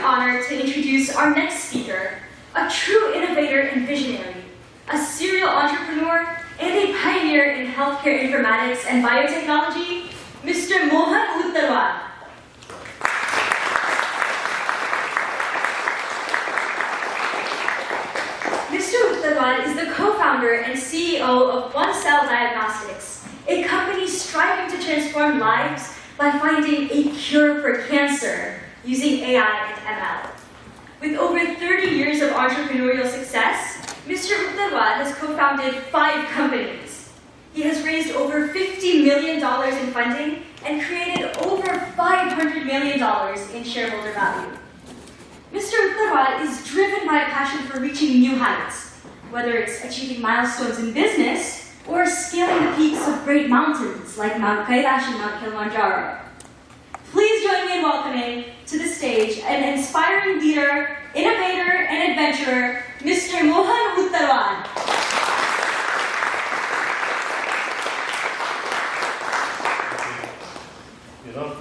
honor to introduce our next speaker, a true innovator and visionary, a serial entrepreneur, and a pioneer in healthcare informatics and biotechnology, Mr. Mohan Uttarwar. Mr. Uttarwar is the co-founder and CEO of One Cell Diagnostics, a company striving to transform lives by finding a cure for cancer using AI and ML. With over 30 years of entrepreneurial success, Mr. Uttarwar has co-founded 5 companies. He has raised over $50 million in funding and created over $500 million in shareholder value. Mr. Uttarwar is driven by a passion for reaching new heights, whether it's achieving milestones in business or scaling the peaks of great mountains like Mount Kailash and Mount Kilimanjaro. Please join me in welcoming to the stage an inspiring leader, innovator, and adventurer, Mr. Mohan Uttarwar. You know,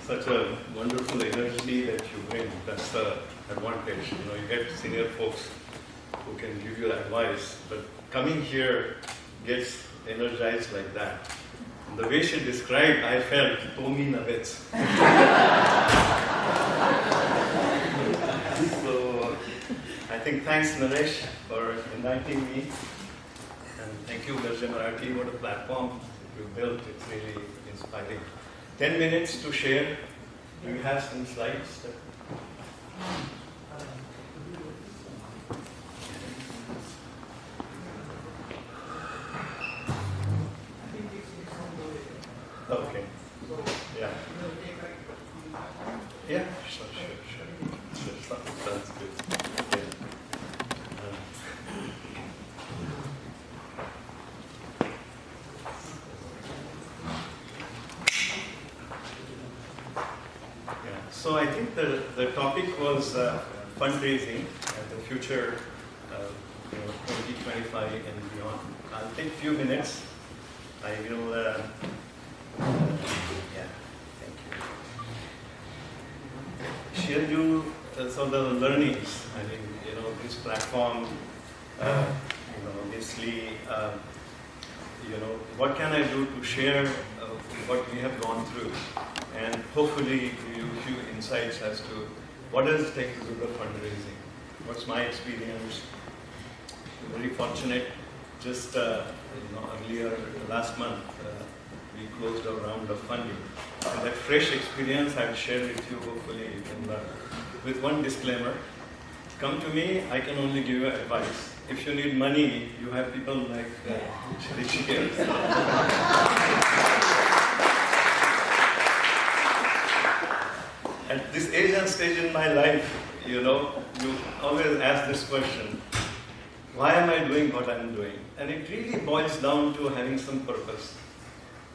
such a wonderful energy that you bring. That's the advantage. You know, you get senior folks who can give you advice, but coming here gets energized like that. And the way she described, I felt Tomi Navets. So I think thanks Naresh for inviting me. And thank you Garje Marathi, what a platform you built. It's really inspiring. 10 minutes to share. Do you have some slides? Okay. Yeah. Yeah, sure. Sounds good. Yeah. So I think the topic was fundraising and the future, 2025 and beyond. I'll take a few minutes. I will, thank you. Share you some of the learnings. I mean, this platform, obviously, what can I do to share what we have gone through, and hopefully give you a few insights as to what does it take to do the fundraising. What's my experience? I'm very fortunate. Just earlier last month, we closed a round of funding, and that fresh experience I've shared with you. Hopefully, you can learn. With one disclaimer: come to me. I can only give you advice. If you need money, you have people like Rishikesh. At this age and stage in my life, you always ask this question: why am I doing what I'm doing? And it really boils down to having some purpose.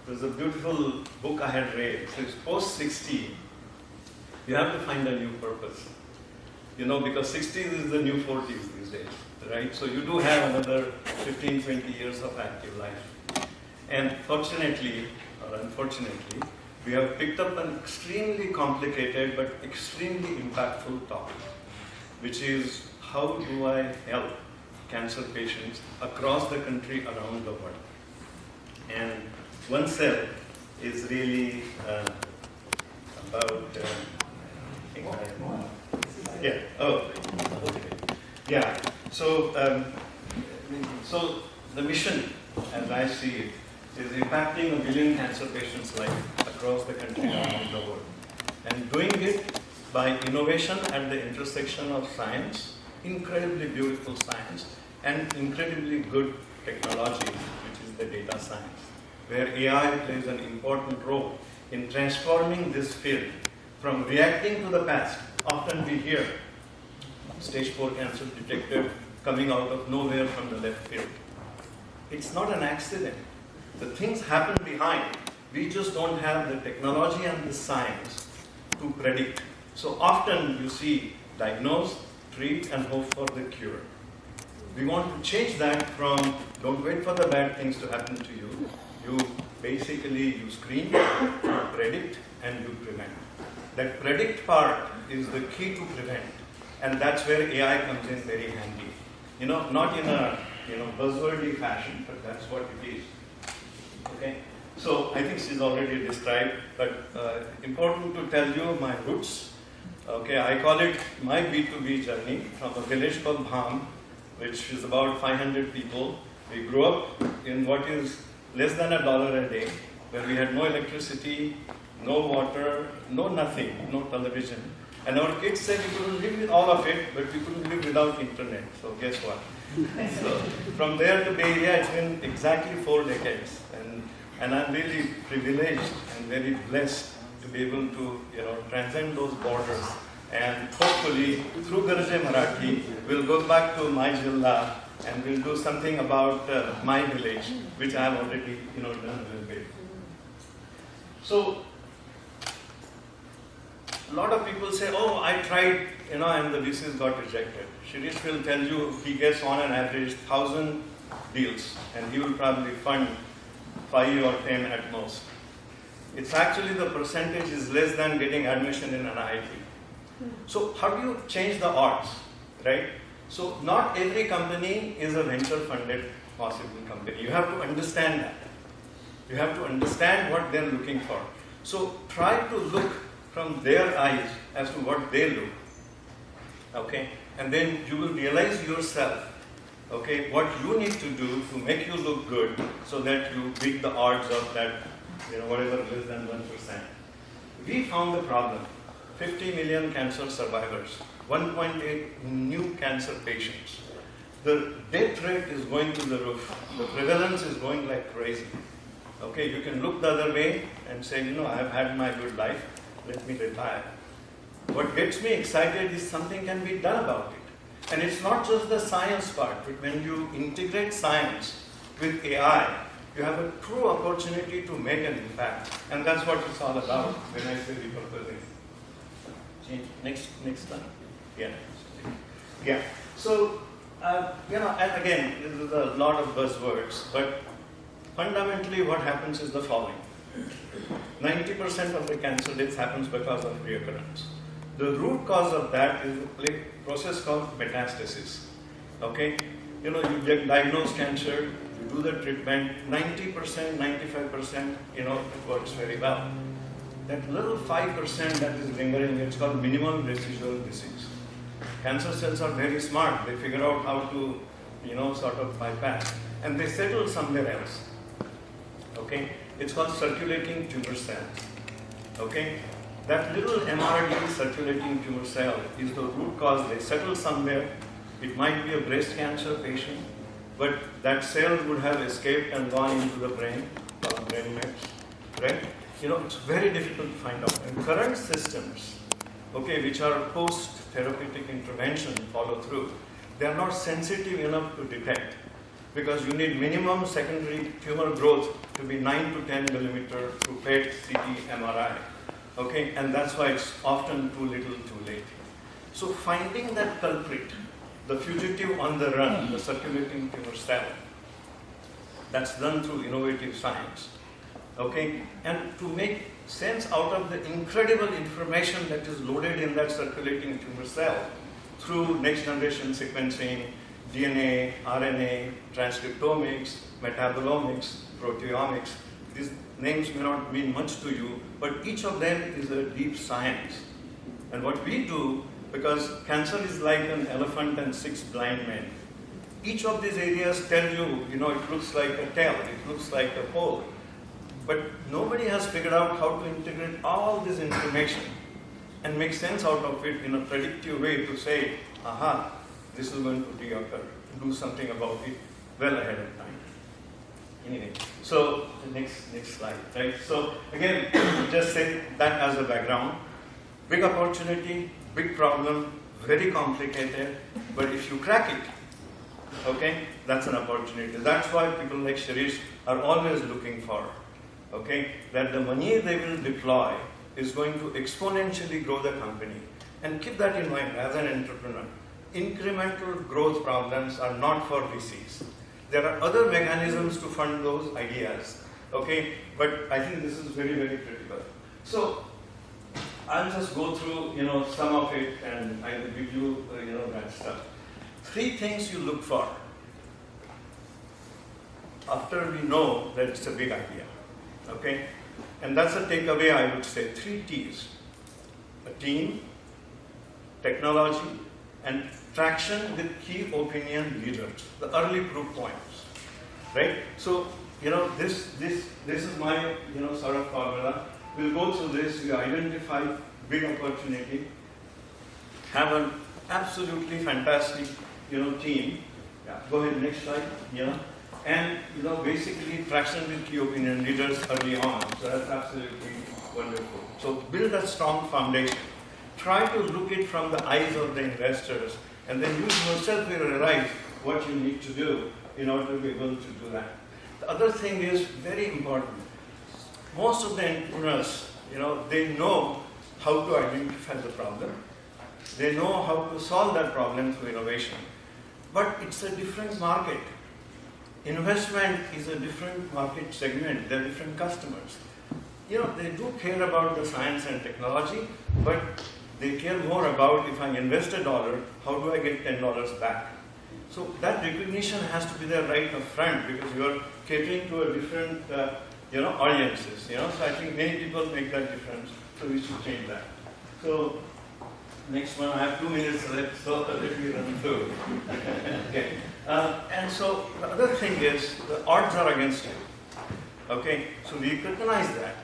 There's a beautiful book I had read. It says, post 60, you have to find a new purpose. Because 60s is the new 40s these days, right? So you do have another 15, 20 years of active life. And fortunately, or unfortunately, we have picked up an extremely complicated but extremely impactful topic, which is how do I help cancer patients across the country, around the world. And One Cell is really about, So the mission, as I see it, is impacting 1 billion cancer patients' life across the country, around the world. And doing it by innovation at the intersection of science, incredibly beautiful science, and incredibly good technology, which is the data science, where AI plays an important role in transforming this field from reacting to the past. Often we hear stage 4 cancer detected coming out of nowhere from the left field. It's not an accident. The things happen behind. We just don't have the technology and the science to predict. So often you see diagnose, treat, and hope for the cure. We want to change that from don't wait for the bad things to happen to you. You basically, you screen, you predict, and you prevent. That predict part is the key to prevent. And that's where AI comes in very handy. Not in a buzzwordy fashion, but that's what it is. Okay? So I think she's already described, but important to tell you my roots. Okay, I call it my B2B journey from a village called Bham, which is about 500 people. We grew up in what is less than $1 a day, where we had no electricity, no water, no nothing, no television. And our kids said we couldn't live with all of it, but we couldn't live without internet. So guess what? So from there to Bay Area, it's been exactly 4 decades. And I'm really privileged and very blessed to be able to transcend those borders. And hopefully, through Garje Marathi, we'll go back to my Jilla and we'll do something about my village, which I have already done a little bit. So, a lot of people say, oh, I tried, and the VCs got rejected. Shirish will tell you he gets on an average 1,000 deals, and he will probably fund 5 or 10 at most. It's actually the percentage is less than getting admission in an IIT. So how do you change the odds, right? So not every company is a venture-funded possible company. You have to understand that. You have to understand what they're looking for. So try to look from their eyes as to what they look. Okay? And then you will realize yourself, okay, what you need to do to make you look good so that you beat the odds of that, whatever less than 1%. We found the problem. 50 million cancer survivors, 1.8 new cancer patients. The death rate is going to the roof. The prevalence is going like crazy. Okay, you can look the other way and say, I've had my good life, let me retire. What gets me excited is something can be done about it. And it's not just the science part, but when you integrate science with AI, you have a true opportunity to make an impact. And that's what it's all about when I say repurposing. Next slide. Yeah. So, and again, this is a lot of buzzwords, but fundamentally what happens is the following. 90% of the cancer deaths happens because of reoccurrence. The root cause of that is a process called metastasis. Okay? You diagnose cancer, you do the treatment, 90%, 95%, it works very well. That little 5% that is lingering, it's called minimal residual disease. Cancer cells are very smart. They figure out how to, sort of bypass. And they settle somewhere else. Okay? It's called circulating tumor cells. Okay? That little MRD circulating tumor cell is the root cause. They settle somewhere. It might be a breast cancer patient, but that cell would have escaped and gone into the brain, or brain mets, right? It's very difficult to find out. And current systems, okay, which are post-therapeutic intervention follow through, they are not sensitive enough to detect because you need minimum secondary tumor growth to be 9 to 10 millimeter to PET, CT, MRI. Okay, and that's why it's often too little, too late. So finding that culprit, the fugitive on the run, the circulating tumor cell, that's done through innovative science. Okay, and to make sense out of the incredible information that is loaded in that circulating tumor cell through next generation sequencing, DNA, RNA, transcriptomics, metabolomics, proteomics. These names may not mean much to you, but each of them is a deep science. And what we do, because cancer is like an elephant and 6 blind men, each of these areas tell you, it looks like a tail, it looks like a pole. But nobody has figured out how to integrate all this information and make sense out of it in a predictive way to say, aha, this is going to reoccur, do something about it well ahead of time. Anyway, so the next slide, right? So again, just say that as a background. Big opportunity, big problem, very complicated, but if you crack it, okay, that's an opportunity. That's why people like Shirish are always looking for, okay, that the money they will deploy is going to exponentially grow the company. And keep that in mind as an entrepreneur. Incremental growth problems are not for VCs. There are other mechanisms to fund those ideas, okay? But I think this is very, very critical. So, I'll just go through, some of it, and I will give you, that stuff. 3 things you look for after we know that it's a big idea, okay? And that's a takeaway, I would say. 3 T's: a team, technology, and traction with key opinion leaders. The early proof points, right? So, this is my, sort of formula. We'll go through this. We identify big opportunity, have an absolutely fantastic, team. Yeah, go ahead, next slide. And basically traction with key opinion leaders early on. So that's absolutely wonderful. So build a strong foundation. Try to look it from the eyes of the investors, and then you yourself will realize what you need to do in order to be able to do that. The other thing is very important. Most of the entrepreneurs, they know how to identify the problem. They know how to solve that problem through innovation. But it's a different market. Investment is a different market segment. There are different customers. They do care about the science and technology, but they care more about, if I invest $1, how do I get $10 back? So that recognition has to be there right up front, because you are catering to a different, audiences. So I think many people make that difference. So we should change that. So next one, I have 2 minutes left, so let me run through. Okay. And so the other thing is, the odds are against you. Okay. So we recognize that.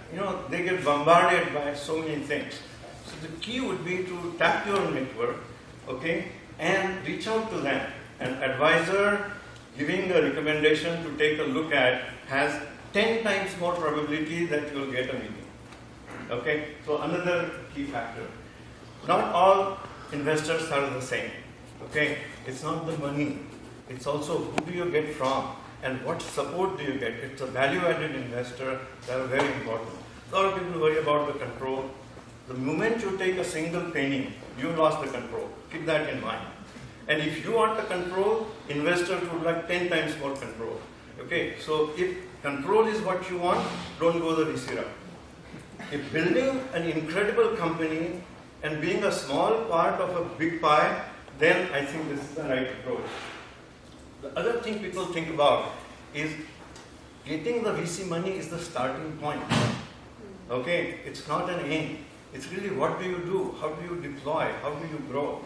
They get bombarded by so many things. So the key would be to tap your network, okay, and reach out to them. An advisor giving a recommendation to take a look at has 10 times more probability that you will get a meeting. Okay, so another key factor. Not all investors are the same. Okay, it's not the money. It's also who do you get from and what support do you get. It's a value-added investor that are very important. A lot of people worry about the control. The moment you take a single penny, you lost the control. Keep that in mind. And if you want the control, investors would like 10 times more control. Okay, so if control is what you want, don't go the VC route. If building an incredible company and being a small part of a big pie, then I think this is the right approach. The other thing people think about is getting the VC money is the starting point. Okay, it's not an aim. It's really what do you do? How do you deploy? How do you grow?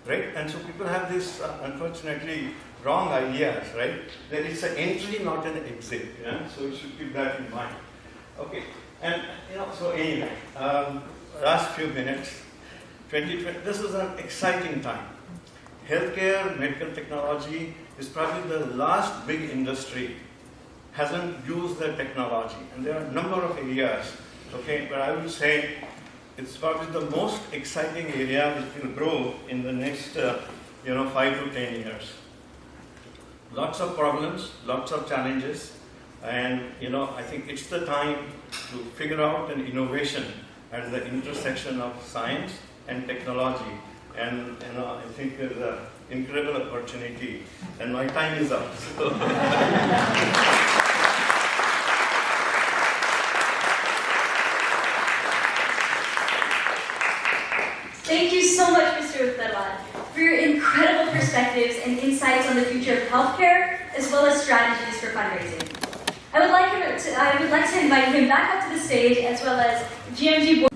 Right? And so people have this, unfortunately, wrong ideas, right? That it's an entry, not an exit. Yeah? So you should keep that in mind. Okay. And, so anyway, last few minutes, 2020, this is an exciting time. Healthcare, medical technology is probably the last big industry hasn't used the technology. And there are a number of areas, okay, but I would say it's probably the most exciting area which will grow in the next, 5 to 10 years. Lots of problems, lots of challenges, and, I think it's the time to figure out an innovation at the intersection of science and technology. And, I think there's an incredible opportunity, and my time is up. So. Thank you so much, Mr. Uttarwar, for your incredible perspectives and insights on the future of healthcare, as well as strategies for fundraising. I would like to invite him back up to the stage, as well as GMG board.